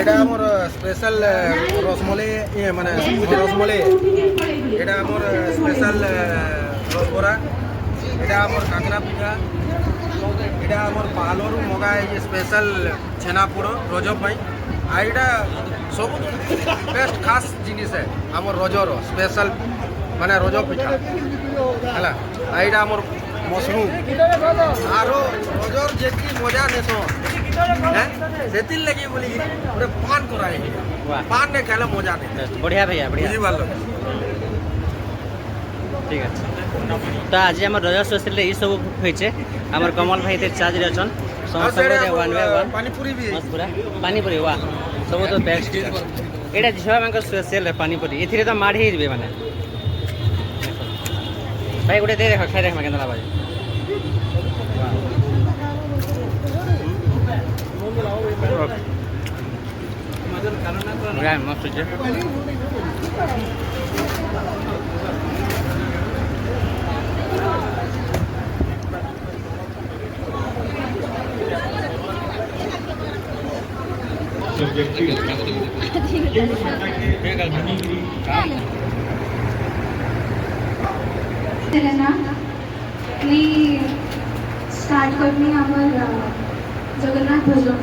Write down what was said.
এটা আমার স্পেশাল রসমলাই মানে রসমলাই, এটা আমার স্পেশাল রসবরা, এটা আমার কাঁকড়া পিঠা, এটা আমার পাহাড়ରୁ মଗା এই স্পেশাল ଛେନାପୋଡ଼ ରଜ ପାଇଁ। ଆଉ ଏଇଟା ସବୁଠୁ ବେଷ୍ଟ ଖାସ୍ ଜିନିଷ ଆମର ରଜର ସ୍ପେଶାଲ ମାନେ ରଜ ପିଠା ହେଲା। ଆଉ ଏଇଟା ଆମର ମସରୁମ୍ ଆର ରଜର ଯେତିକି ମଜା ନେସ ସେଥିର୍ ଲାଗି ବୋଲିକିରି ଗୋଟେ ପାନ୍ କରାହେଇଛି। ପାନ୍ ନେ ଖାଇଲେ মজা নেই। বঢ়িয়া ভাইয়া বঢ়িয়া, বুঝিপারল? ঠিক আছে। তো আজি আমার রজ স্পেশাল এই সব হয়েছে। আমার কমল ভাই তে চার্জরে অছন সমস্ত ওয়ান বাই ওয়ান পানিপুরি বি মস্ত পুরা পানিপুরি ওয়া সব তো বেস্ট। এটা ঝিয়া মাঙ্ক স্পেশাল পানিপুরি, এথিরে তো মাড় হয়ে যাবে মানে। ভাই গোটে দিয়ে দেখ, খাই দেখ কেন লাগাই। মস্ত হচ্ছে। मी स्टार्ट करनी आमर जगन्नाथ भजन